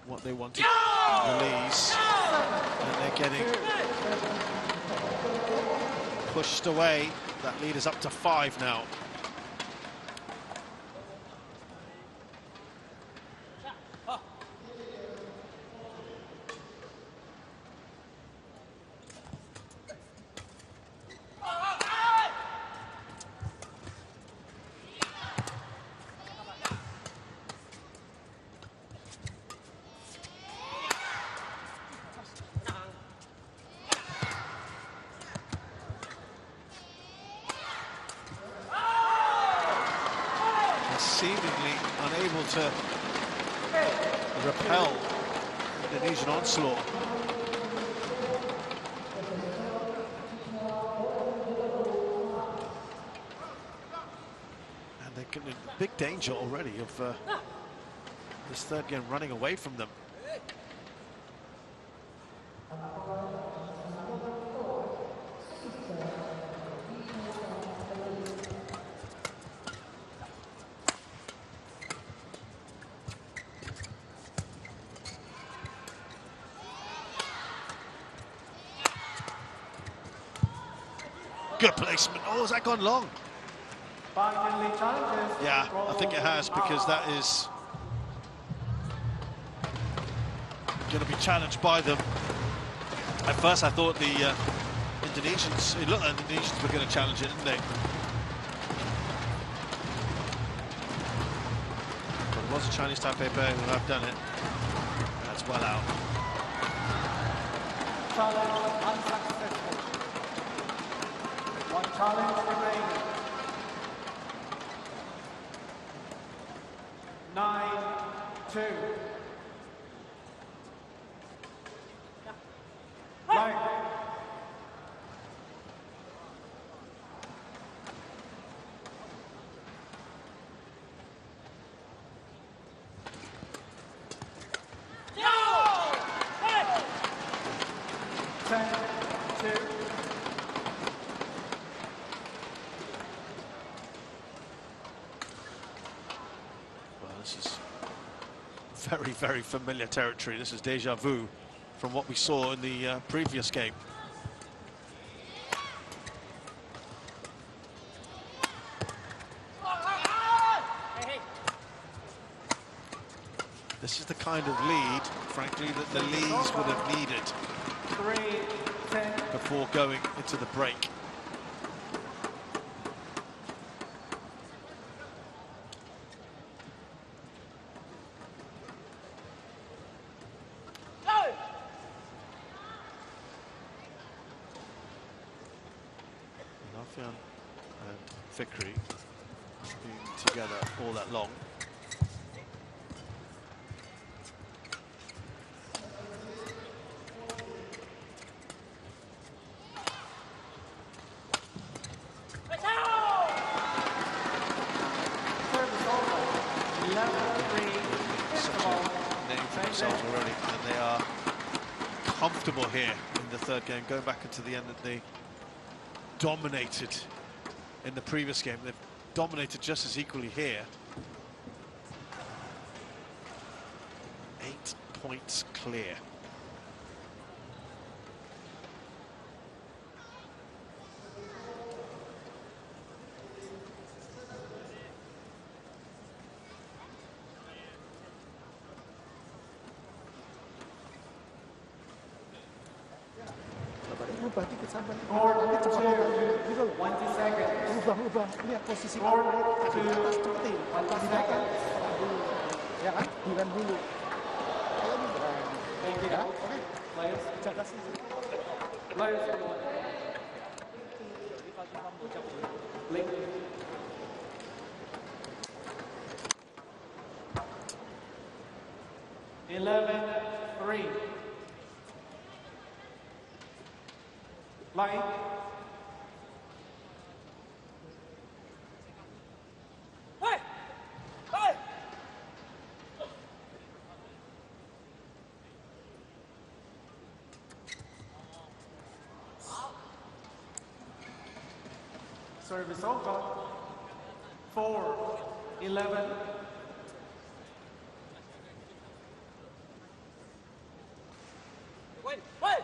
[SPEAKER 1] what they wanted. Release, and they're getting pushed away. That lead is up to 5 now. Seemingly unable to repel Indonesian onslaught. And they're in big danger already of this third game running away from them. Good placement. Oh, has that gone long? Yeah, I think it has, because that is going to be challenged by them. At first I thought the Indonesians, it looked like the Indonesians were going to challenge it, didn't they? But it was a Chinese Taipei player who have done it. That's well out.
[SPEAKER 3] Challenge unsuccessful. One challenge remaining. 9-2.
[SPEAKER 1] This is very, very familiar territory. This is déjà vu from what we saw in the previous game. This is the kind of lead, frankly, that the Lees would have needed
[SPEAKER 3] 3-10
[SPEAKER 1] before going into the break. Alfian and Fikri being together all that long. Already, and they are comfortable here in the third game. Going back into the end, that they dominated in the previous game. They've dominated just as equally here. 8 points clear.
[SPEAKER 4] Ubah dikit sabar. Dia cepat gitu.
[SPEAKER 5] 20 seconds.
[SPEAKER 4] Ubah. Lihat posisi awal. Di atas cepetin. Tindakan. Ya kan? Diran dulu. Kalau ini berani.
[SPEAKER 5] Thank you.
[SPEAKER 4] Ya, oke.
[SPEAKER 5] Players.
[SPEAKER 4] Jaga sih.
[SPEAKER 5] Players. Link. (11-3) Line. Hey! Hey! Service over. 4-11. Wait! Wait!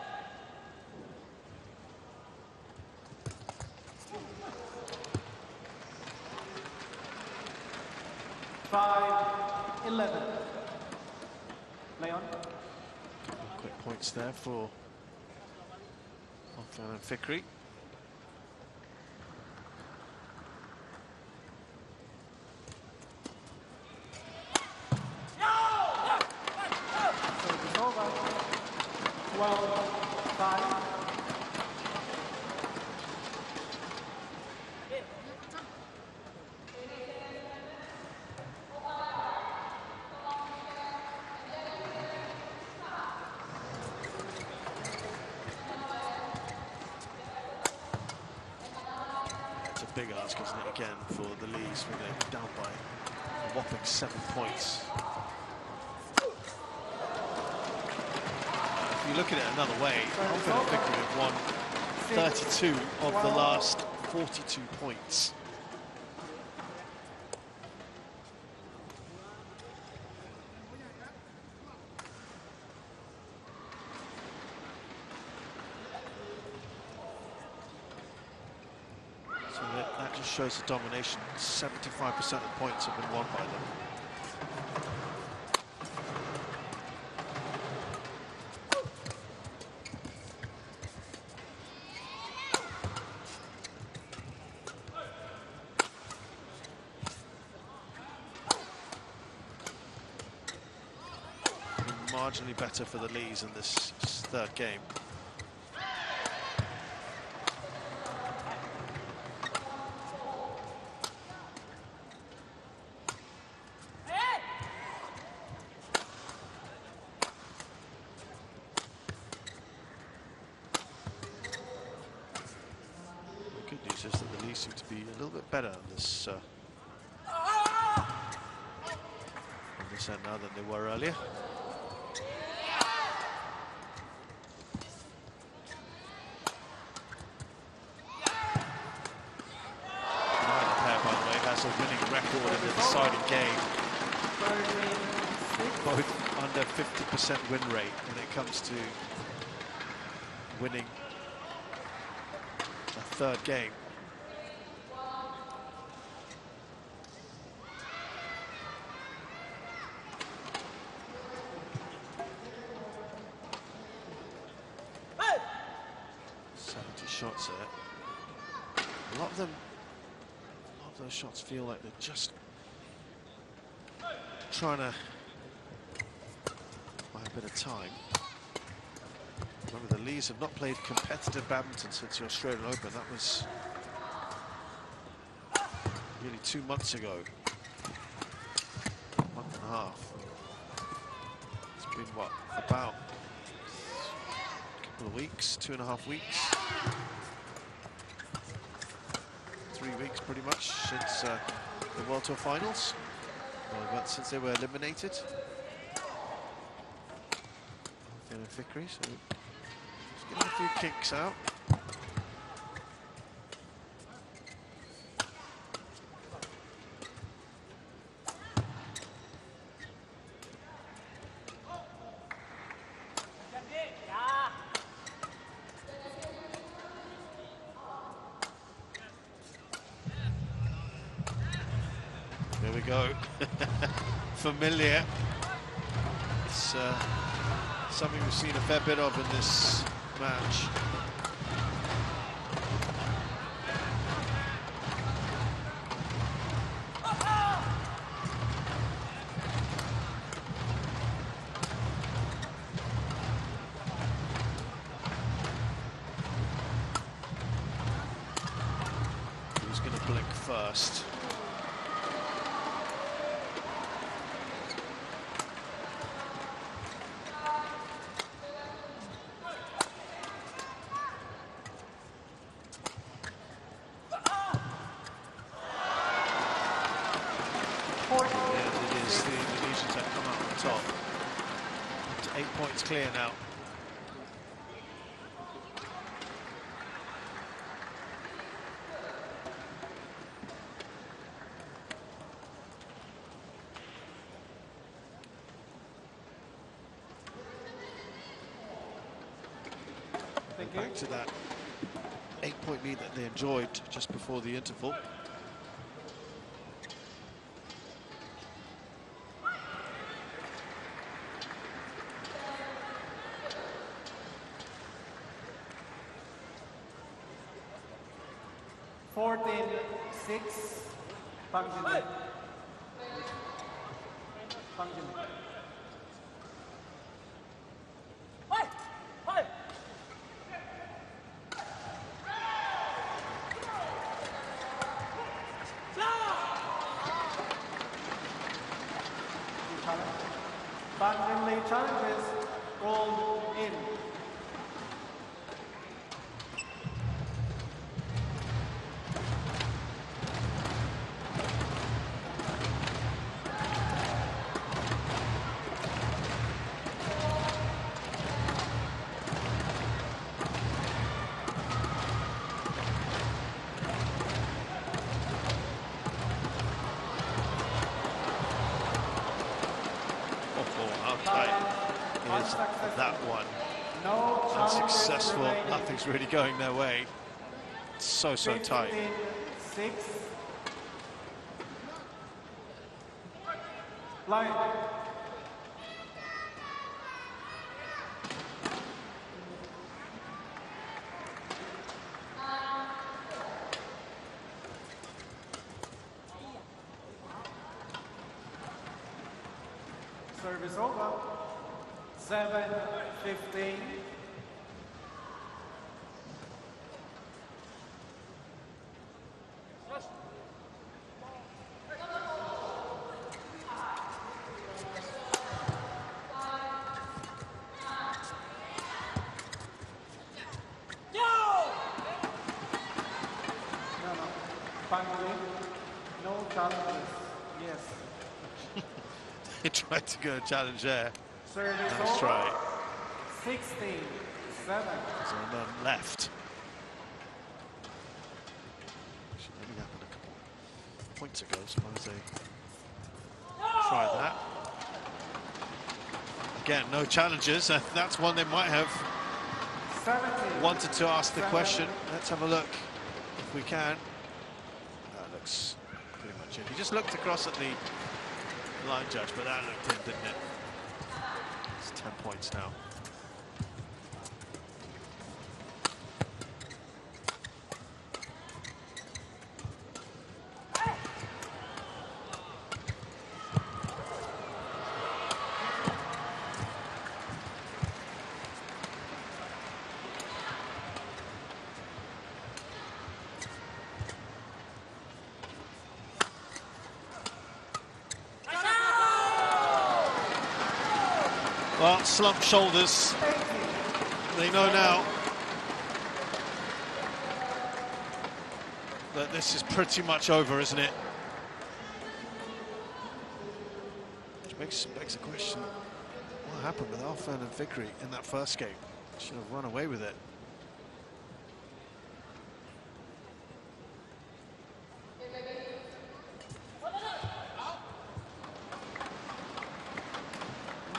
[SPEAKER 5] 5-11. Leon.
[SPEAKER 1] Quick points there for Alfian and Fikri.
[SPEAKER 3] Service over.
[SPEAKER 5] 12-5.
[SPEAKER 1] It's a big ask, isn't it, again, for the Lees. We're going down by a whopping 7 points. If you look at it another way, Alfian and Fikri have won 32 of the last 42 points. So that just shows the domination. 75% of points have been won by them. Marginally better for the Lees in this third game. The good news is that the Lees seem to be a little bit better in this end now than they were earlier. Neither pair, by the way, has a winning record in the deciding game. both under 50% win rate when it comes to winning a third game. Shots there. A lot of those shots feel like they're just trying to buy a bit of time. Remember, the Lees have not played competitive badminton since the Australian Open. That was nearly 2 months ago. A month and a half. It's been, what, about a couple of weeks, 2.5 weeks. 3 weeks pretty much since the World Tour Finals, since they were eliminated. Alfian and Fikri, so just getting a few kicks out. There we go. Familiar. It's something we've seen a fair bit of in this match. Who's going to blink first? Clear now. Back to that 8-point lead that they enjoyed just before the interval.
[SPEAKER 5] Badminton challenges rolled in.
[SPEAKER 1] That one unsuccessful. Nothing's really going their way. It's so tight.
[SPEAKER 5] 6. Line. Service over. 7-15. No challenges. Yes.
[SPEAKER 1] He tried to go challenge there.
[SPEAKER 5] Service
[SPEAKER 1] Nice try.
[SPEAKER 5] 16-7.
[SPEAKER 1] There's none left. Should only happened a couple points ago, suppose they tried that. Again, no challenges. That's one they might have
[SPEAKER 5] 70.
[SPEAKER 1] wanted to ask the question. Let's have a look if we can. That looks pretty much it. He just looked across at the line judge, but that looked in, didn't it? It's 10 points now. Well, slumped shoulders. They know now that this is pretty much over, isn't it? Which begs the question, what happened with Alfian and Fikri in that first game? Should have run away with it.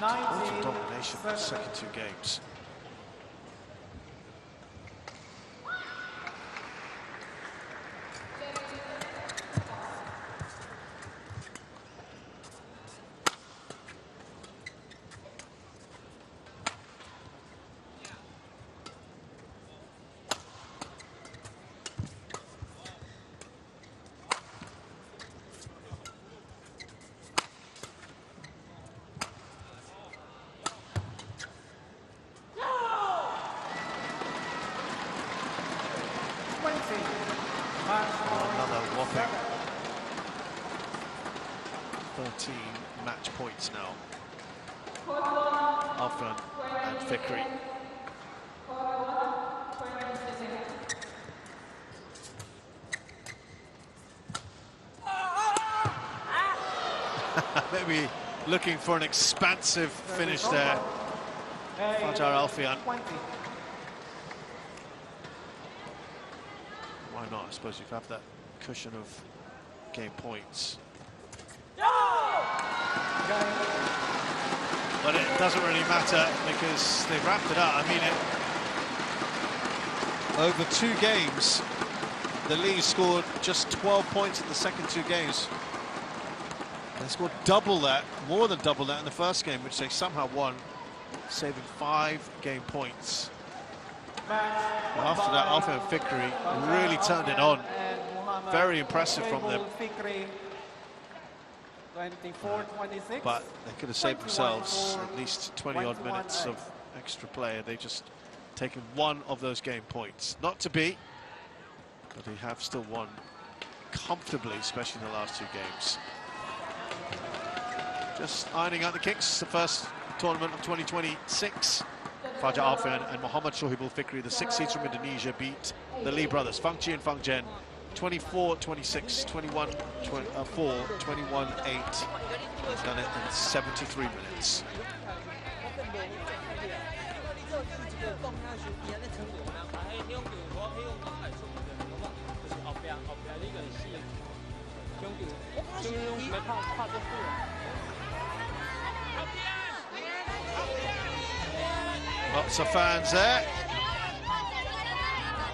[SPEAKER 1] Lots of domination in the second two games. Another whopping 13 match points now. Alfian and Fikri. Maybe looking for an expansive finish there. Fajar Alfian. Why not? I suppose you have that cushion of game points. But it doesn't really matter because they've wrapped it up. I mean, over 2 games, the Lees scored just 12 points in the second 2 games. They scored double that, more than double that in the first game, which they somehow won, saving 5 game points. Well, after that, Alfian and Fikri really turned it on. Very impressive from them.
[SPEAKER 3] 24-26.
[SPEAKER 1] But they could have saved themselves at least 20-odd minutes of extra play. They just taken 1 of those game points. Not to be, but they have still won comfortably, especially in the last 2 games. Just ironing out the kinks, the first tournament of 2026. Fajar Alfian and Muhammad Shohibul Fikri, the 6 seeds from Indonesia, beat the Lee brothers, Fang Chi and Fang Jen, 24-26, 21-4, 21-8. Done it in 73 minutes. Lots of fans there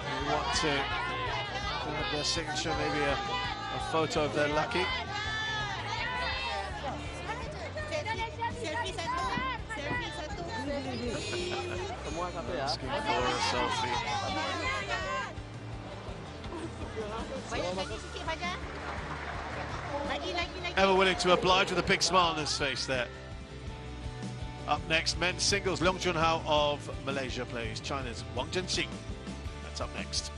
[SPEAKER 1] who want to have their signature, maybe a photo of their lucky. Asking for a selfie. Ever willing to oblige with a big smile on his face there. Up next, men's singles. Leong Junhao of Malaysia plays China's Wang Zhenxing. That's up next.